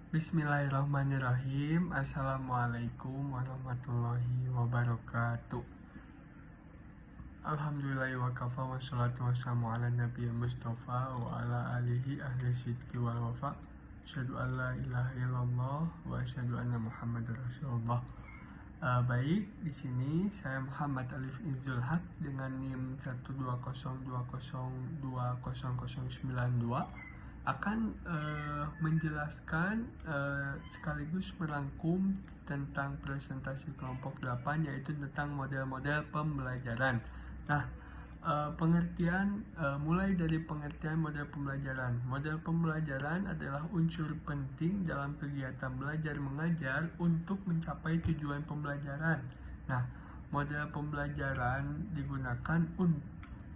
Bismillahirrahmanirrahim. Assalamualaikum warahmatullahi wabarakatuh. Alhamdulillahi wa kafa wa salatu wassalamu ala nabiyil mustafa wa ala alihi ahli sidqi wal wafa. Asyhadu an la ilaha illallah wa asyhadu anna Muhammadar Rasulullah. Baik, di sini saya Muhammad Alif Izzul Haq dengan NIM 12020200092 akan menjelaskan sekaligus merangkum tentang presentasi kelompok 8, yaitu tentang model-model pembelajaran. Nah, pengertian mulai dari pengertian model pembelajaran. Model pembelajaran adalah unsur penting dalam kegiatan belajar mengajar untuk mencapai tujuan pembelajaran. Nah, model pembelajaran digunakan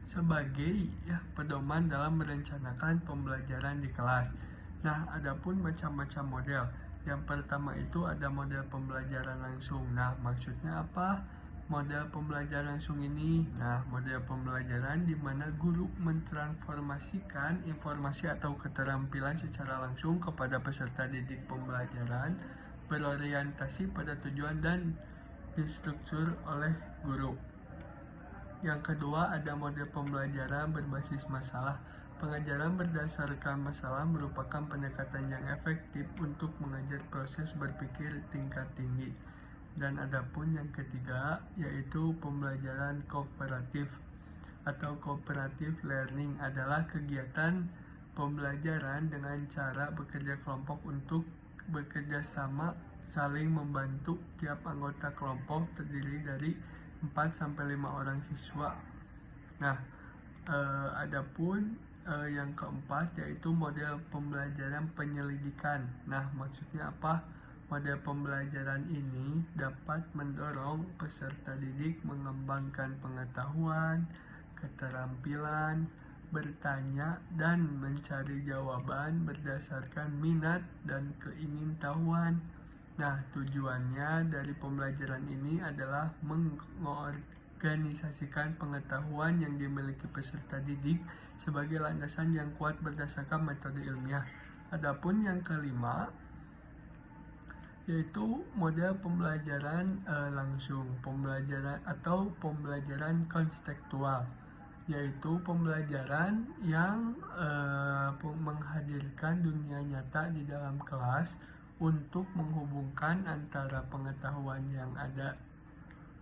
sebagai pedoman dalam merencanakan pembelajaran di kelas. Nah, adapun macam-macam model. Yang pertama itu ada model pembelajaran langsung. Nah, maksudnya apa? Model pembelajaran langsung ini, model pembelajaran di mana guru mentransformasikan informasi atau keterampilan secara langsung kepada peserta didik pembelajaran, berorientasi pada tujuan dan distruktur oleh guru. Yang kedua ada model pembelajaran berbasis masalah. Pengajaran berdasarkan masalah merupakan pendekatan yang efektif untuk mengajar proses berpikir tingkat tinggi. Dan adapun yang ketiga yaitu pembelajaran kooperatif atau cooperative learning adalah kegiatan pembelajaran dengan cara bekerja kelompok untuk bekerja sama, saling membantu. Tiap anggota kelompok terdiri dari 4-5 orang siswa. Nah, adapun yang keempat yaitu model pembelajaran penyelidikan. Nah, maksudnya apa? Model pembelajaran ini dapat mendorong peserta didik mengembangkan pengetahuan, keterampilan, bertanya dan mencari jawaban berdasarkan minat dan keingintahuan. Nah, tujuannya dari pembelajaran ini adalah mengorganisasikan pengetahuan yang dimiliki peserta didik sebagai landasan yang kuat berdasarkan metode ilmiah. Adapun yang kelima yaitu model pembelajaran langsung, pembelajaran atau pembelajaran konstekstual, yaitu pembelajaran yang menghadirkan dunia nyata di dalam kelas untuk menghubungkan antara pengetahuan yang ada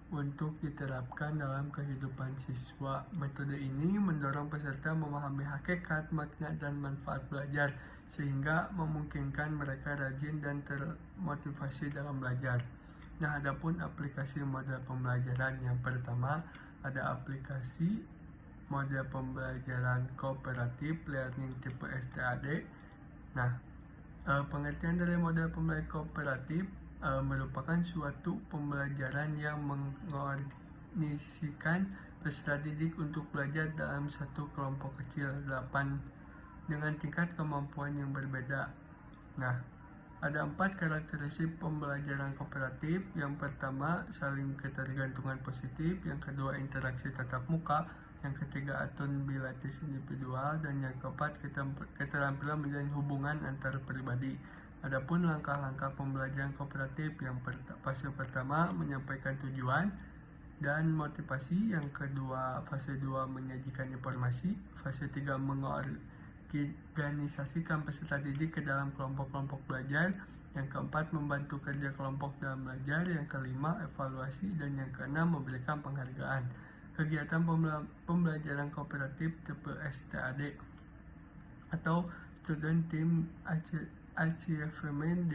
untuk diterapkan dalam kehidupan siswa. Metode ini mendorong peserta memahami hakikat, makna, dan manfaat belajar sehingga memungkinkan mereka rajin dan termotivasi dalam belajar. Nah, adapun aplikasi model pembelajaran yang pertama ada aplikasi model pembelajaran kooperatif learning tipe STAD. Nah, pengertian dari model pembelajaran kooperatif merupakan suatu pembelajaran yang mengorganisasikan peserta didik untuk belajar dalam satu kelompok kecil 8 dengan tingkat kemampuan yang berbeda. Nah, ada 4 karakteristik pembelajaran kooperatif. Yang pertama, saling ketergantungan positif. Yang kedua, interaksi tatap muka. Yang ketiga, accountability individual. Dan yang keempat, keterampilan menjalin hubungan antar pribadi. Adapun langkah-langkah pembelajaran kooperatif, yang fase pertama menyampaikan tujuan dan motivasi. Yang kedua, fase 2 menyajikan informasi. Fase 3 mengorganisasikan peserta didik ke dalam kelompok-kelompok belajar. Yang keempat, membantu kerja kelompok dalam belajar. Yang kelima, evaluasi. Dan yang keenam, memberikan penghargaan. Kegiatan pembelajaran kooperatif tipe STAD atau Student Team Achievement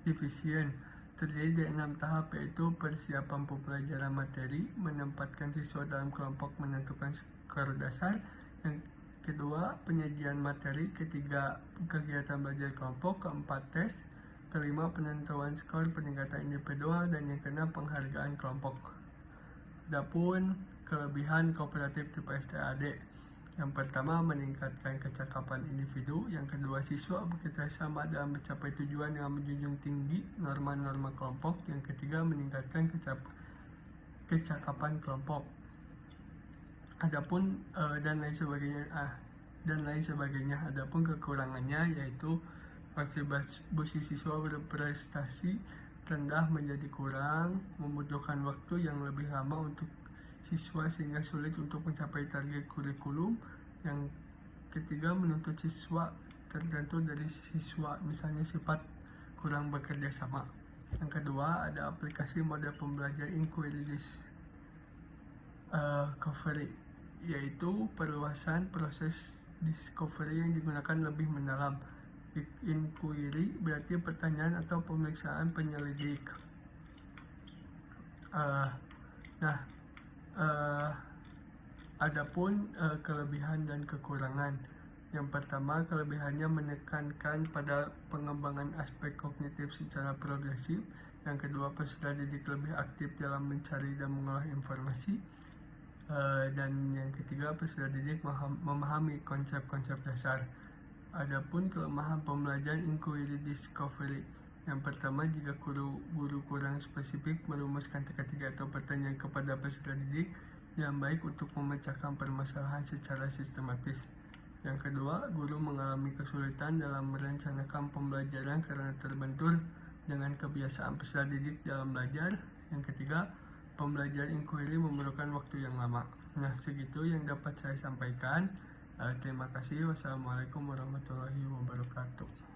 Division terdiri dari 6 tahap, yaitu persiapan pembelajaran materi, menempatkan siswa dalam kelompok, menentukan skor dasar. Yang kedua, penyajian materi. Ketiga, kegiatan belajar kelompok. Keempat, tes. Kelima, penentuan skor peningkatan individual. Dan yang keenam, penghargaan kelompok. Adapun kelebihan kooperatif tipe STAD. Yang pertama, meningkatkan kecakapan individu. Yang kedua, siswa bekerja sama dalam mencapai tujuan dengan menjunjung tinggi norma-norma kelompok. Yang ketiga, meningkatkan kecakapan kelompok. Adapun dan lain sebagainya. Adapun kekurangannya yaitu kontribusi siswa berprestasi rendah menjadi kurang, membutuhkan waktu yang lebih lama untuk siswa sehingga sulit untuk mencapai target kurikulum. Yang ketiga, menuntut siswa tergantung dari siswa, misalnya sifat kurang bekerja sama. Yang kedua, ada aplikasi model pembelajaran inquiry discovery, yaitu perluasan proses discovery yang digunakan lebih mendalam. Inquiry berarti pertanyaan atau pemeriksaan penyelidik. Adapun kelebihan dan kekurangan. Yang pertama, kelebihannya menekankan pada pengembangan aspek kognitif secara progresif. Yang kedua, peserta didik lebih aktif dalam mencari dan mengolah informasi. Dan yang ketiga, peserta didik memahami konsep-konsep dasar. Adapun kelemahan pembelajaran inquiry discovery. Yang pertama, jika guru kurang spesifik merumuskan teka-teki atau pertanyaan kepada peserta didik yang baik untuk memecahkan permasalahan secara sistematis. Yang kedua, guru mengalami kesulitan dalam merencanakan pembelajaran karena terbentur dengan kebiasaan peserta didik dalam belajar. Yang ketiga, pembelajaran inquiry memerlukan waktu yang lama. Nah, segitu yang dapat saya sampaikan. Terima kasih. Wassalamualaikum warahmatullahi wabarakatuh.